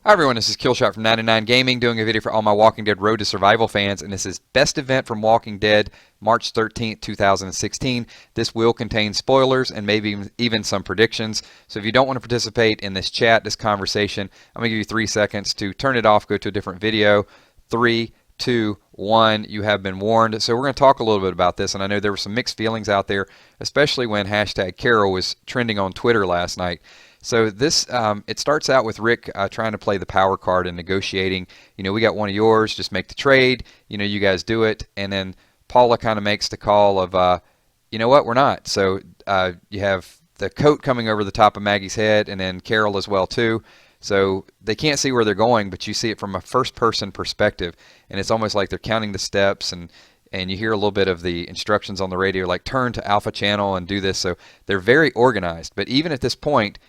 Hi everyone, this is Killshot from 99 Gaming doing a video for all my Walking Dead Road to Survival fans, and this is Best Event from Walking Dead, March 13th, 2016. This will contain spoilers and maybe even some predictions, so if you don't want to participate in this chat, this conversation, I'm going to give you 3 seconds to turn it off, go to a different video. 3, 2, 1, you have been warned. So we're going to talk a little bit about this, and I know there were some mixed feelings out there, especially when hashtag Carol was trending on Twitter last night. So this, it starts out with Rick trying to play the power card and negotiating. You know, we got one of yours, just make the trade. You know, you guys do it. And then Paula kind of makes the call of, you know what, we're not. So you have the coat coming over the top of Maggie's head, and then Carol as well too. So they can't see where they're going, but you see it from a first-person perspective, and it's almost like they're counting the steps, and you hear a little bit of the instructions on the radio, like turn to Alpha Channel and do this. So they're very organized. But even at this point,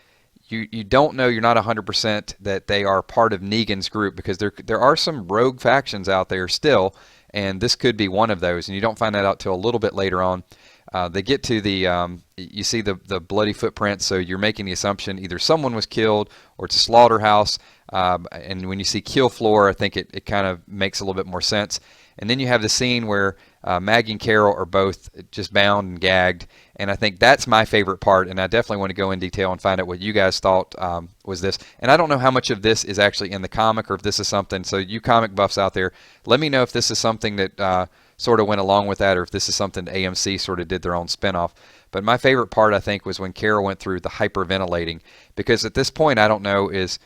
you don't know, you're not 100% that they are part of Negan's group, because there are some rogue factions out there still, and this could be one of those, and you don't find that out till a little bit later on. They get to the, you see the bloody footprints, so you're making the assumption either someone was killed or it's a slaughterhouse, and when you see kill floor, I think it kind of makes a little bit more sense. And then you have the scene where Maggie and Carol are both just bound and gagged, and I think that's my favorite part, and I definitely want to go in detail and find out what you guys thought was this. And I don't know how much of this is actually in the comic, or if this is something, so you comic buffs out there, let me know if this is something that sort of went along with that, or if this is something that AMC sort of did their own spinoff. But my favorite part, I think, was when Carol went through the hyperventilating, because at this point I don't know, is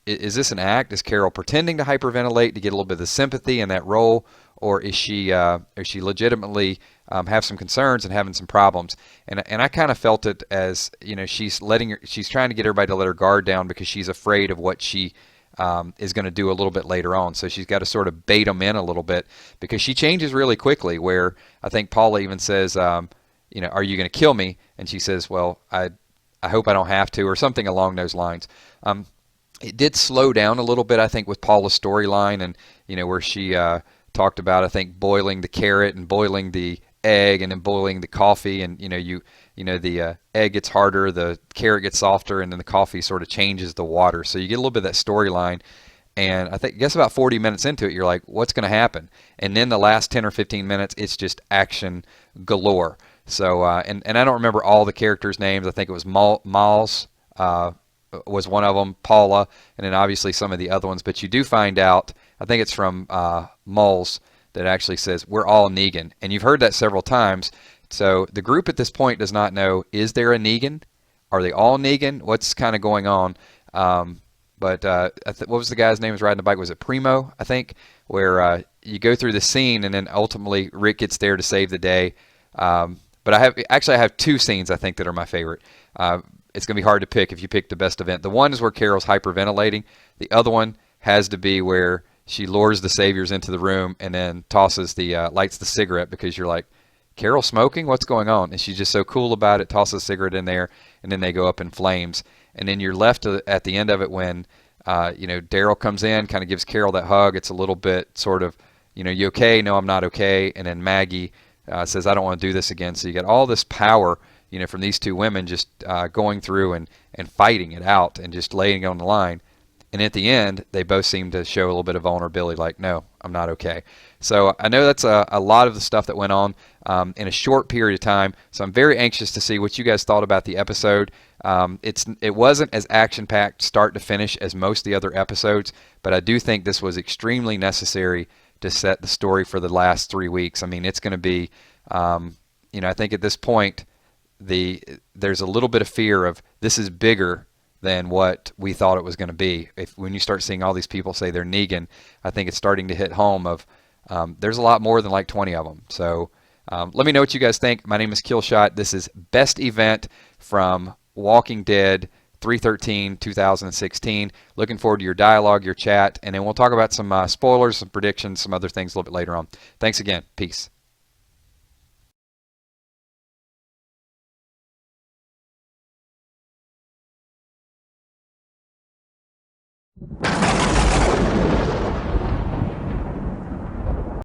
this an act? Is Carol pretending to hyperventilate to get a little bit of sympathy in that role, or is she legitimately have some concerns and having some problems? And I kind of felt it as, you know, she's trying to get everybody to let her guard down because she's afraid of what she is going to do a little bit later on. So she's got to sort of bait them in a little bit, because she changes really quickly, where I think Paula even says, you know, are you going to kill me? And she says, well, I hope I don't have to, or something along those lines. It did slow down a little bit, I think, with Paula's storyline, and, you know, where she talked about, I think, boiling the carrot and boiling the egg and then boiling the coffee, and, you know, the egg gets harder, the carrot gets softer, and then the coffee sort of changes the water. So you get a little bit of that storyline, and I guess about 40 minutes into it, you're like, what's going to happen? And then the last 10 or 15 minutes, it's just action galore. So, and I don't remember all the characters' names. I think it was Miles was one of them, Paula, and then obviously some of the other ones. But you do find out, I think it's from Moles, that actually says, we're all Negan. And you've heard that several times. So the group at this point does not know, is there a Negan? Are they all Negan? What's kind of going on? But what was the guy's name who was riding the bike? Was it Primo, I think? Where you go through the scene, and then ultimately Rick gets there to save the day. But I have two scenes, I think, that are my favorite. It's going to be hard to pick if you pick the best event. The one is where Carol's hyperventilating. The other one has to be where she lures the saviors into the room and then tosses lights the cigarette, because you're like, Carol smoking? What's going on? And she's just so cool about it, tosses a cigarette in there, and then they go up in flames. And then you're left at the end of it when, you know, Daryl comes in, kind of gives Carol that hug. It's a little bit sort of, you know, you okay? No, I'm not okay. And then Maggie says, I don't want to do this again. So you get all this power, you know, from these two women just going through and fighting it out and just laying it on the line. And at the end, they both seem to show a little bit of vulnerability, like, no, I'm not okay. So I know that's a lot of the stuff that went on in a short period of time. So I'm very anxious to see what you guys thought about the episode. It wasn't as action-packed start to finish as most of the other episodes, but I do think this was extremely necessary to set the story for the last 3 weeks. I mean, it's going to be, you know, I think at this point, there's a little bit of fear of this is bigger than what we thought it was going to be. When you start seeing all these people say they're Negan, I think it's starting to hit home of there's a lot more than like 20 of them. So let me know what you guys think. My name is Killshot. This is Best Event from Walking Dead 3/13/2016. Looking forward to your dialogue, your chat, and then we'll talk about some spoilers, some predictions, some other things a little bit later on. Thanks again. Peace.